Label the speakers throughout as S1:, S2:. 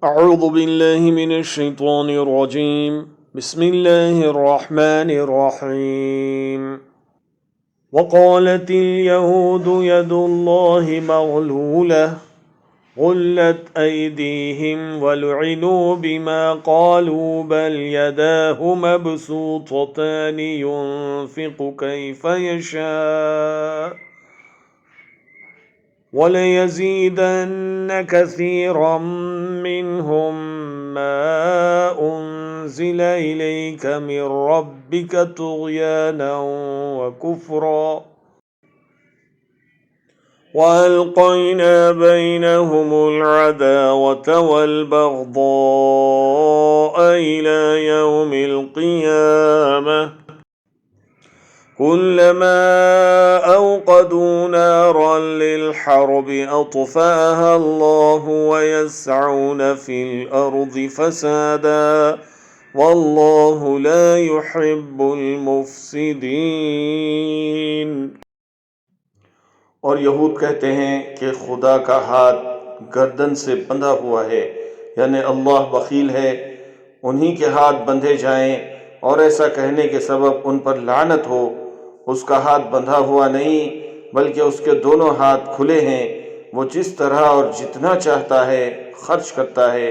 S1: أعوذ بالله من الشيطان الرجيم بسم الله الرحمن الرحيم وقالت اليهود يد الله مغلولة غلت أيديهم ولعنوا بما قالوا بل يداه مبسوطتان ينفق كيف يشاء وَلَيَزِيدَنَّ كَثِيرًا مِّنْهُم مَّا أُنزِلَ إِلَيْكَ مِن رَّبِّكَ طُغْيَانًا وَكُفْرًا وَأَلْقَيْنَا بَيْنَهُمُ الْعَدَاوَةَ وَالْبَغْضَاءَ إِلَىٰ يَوْمِ الْقِيَامَةِ كلما أوقدوا نارا للحرب أطفأها الله ويسعون في الأرض فسادا والله لا يحب المفسدين۔
S2: اور یہود کہتے ہیں کہ خدا کا ہاتھ گردن سے بندھا ہوا ہے، یعنی اللہ بخیل ہے، انہی کے ہاتھ بندھے جائیں، اور ایسا کہنے کے سبب ان پر لعنت ہو۔ اس کا ہاتھ بندھا ہوا نہیں بلکہ اس کے دونوں ہاتھ کھلے ہیں، وہ جس طرح اور جتنا چاہتا ہے خرچ کرتا ہے۔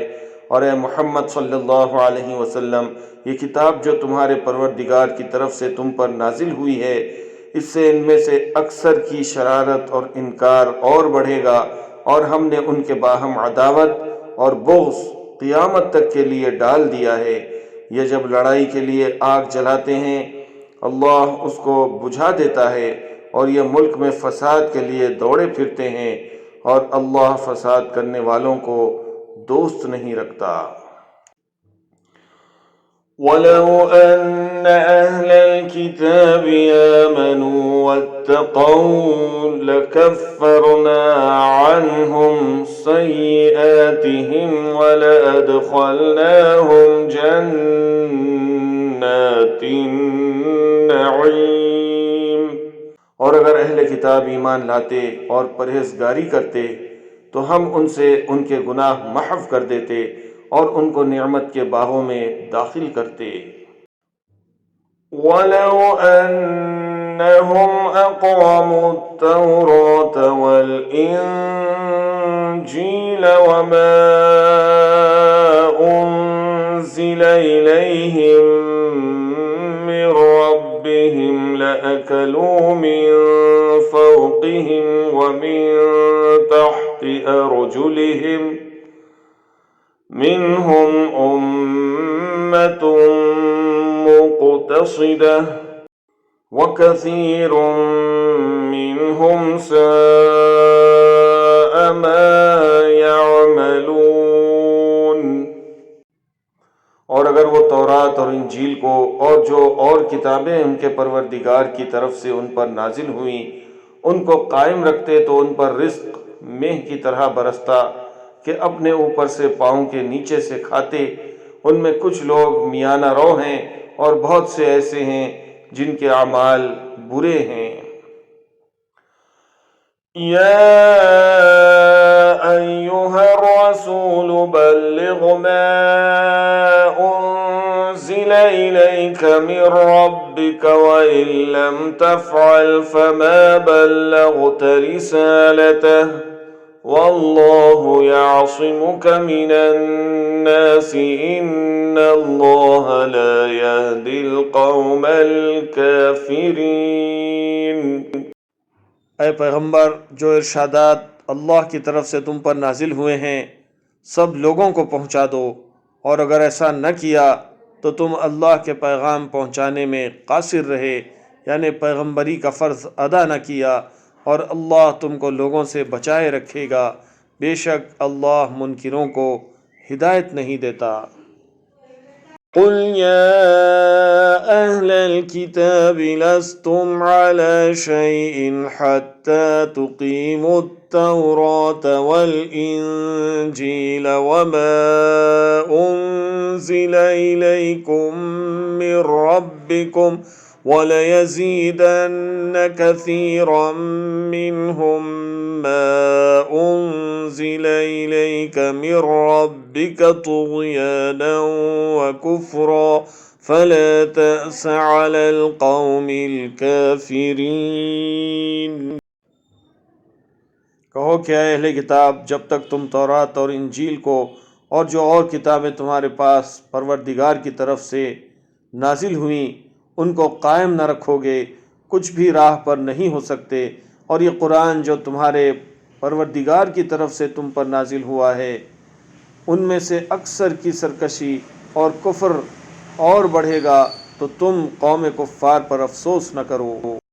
S2: اور اے محمد صلی اللہ علیہ وسلم، یہ کتاب جو تمہارے پروردگار کی طرف سے تم پر نازل ہوئی ہے، اس سے ان میں سے اکثر کی شرارت اور انکار اور بڑھے گا، اور ہم نے ان کے باہم عداوت اور بغض قیامت تک کے لیے ڈال دیا ہے۔ یہ جب لڑائی کے لیے آگ جلاتے ہیں اللہ اس کو بجھا دیتا ہے، اور یہ ملک میں فساد کے لیے دوڑے پھرتے ہیں، اور اللہ فساد کرنے والوں کو دوست نہیں رکھتا۔
S1: وَلَوْ أَنَّ أَهْلَ الْكِتَابِ آمَنُوا وَاتَّقَوْا لَكَفَّرْنَا عَنْهُمْ سَيِّئَاتِهِمْ وَلَأَدْخَلْنَاهُمْ جَنَّاتِ النَّعِيمِ۔
S2: اور اگر اہل کتاب ایمان لاتے اور پرہیزگاری کرتے تو ہم ان سے ان کے گناہ محو کر دیتے اور ان کو نعمت کے باغوں میں داخل کرتے۔
S1: وَلَوْ أَنَّهُمْ أَقَامُوا التَّوْرَاةَ وَالْإِنجِيلَ وَمَا أُنزِلَ إِلَيْهِم مِّن رَّبِّهِمْ لَأَكَلُوا مِن فَوْقِهِمْ وَمِن تَحْتِ أَرْجُلِهِم ۚ مِّنْهُمْ أُمَّةٌ مُّقْتَصِدَةٌ وَكَثِيرٌ مِّنْهُمْ سَاءَ مَا يَعْمَلُونَ۔
S2: اور اگر وہ تورات اور انجیل کو اور جو اور کتابیں ان کے پروردگار کی طرف سے ان پر نازل ہوئیں ان کو قائم رکھتے تو ان پر رزق مہ کی طرح برستا کہ اپنے اوپر سے پاؤں کے نیچے سے کھاتے۔ ان میں کچھ لوگ میانہ رو ہیں اور بہت سے ایسے ہیں جن کے اعمال برے ہیں۔
S1: یا ایھا الرسول بلغ ما انزل الیک من ربک وان لم تفعل فما بلغت رسالته واللہ یعصمک من الناس ان اللہ لا یہدی القوم الکافرین۔
S2: اے پیغمبر، جو ارشادات اللہ کی طرف سے تم پر نازل ہوئے ہیں سب لوگوں کو پہنچا دو، اور اگر ایسا نہ کیا تو تم اللہ کے پیغام پہنچانے میں قاصر رہے، یعنی پیغمبری کا فرض ادا نہ کیا، اور اللہ تم کو لوگوں سے بچائے رکھے گا، بے شک اللہ منکروں کو ہدایت نہیں دیتا۔
S1: قل يا أهل الكتاب لستم على شيء حتى تقيموا التوراة والإنجيل وما أنزل إليكم من ربكم وَلَيَزِيدَنَّ كَثِيرًا مِّنْهُم مَّا أُنزِلَ إِلَيْكَ مِن رَّبِّكَ طُغْيَانًا وَكُفْرًا فَلَا تَأْسَ عَلَى الْقَوْمِ الْكَافِرِينَ۔
S2: کہو کہ اے اہل کتاب، جب تک تم تورات اور انجیل کو اور جو اور کتابیں تمہارے پاس پروردگار کی طرف سے نازل ہوئیں ان کو قائم نہ رکھو گے، کچھ بھی راہ پر نہیں ہو سکتے، اور یہ قرآن جو تمہارے پروردگار کی طرف سے تم پر نازل ہوا ہے ان میں سے اکثر کی سرکشی اور کفر اور بڑھے گا، تو تم قوم کفار پر افسوس نہ کرو۔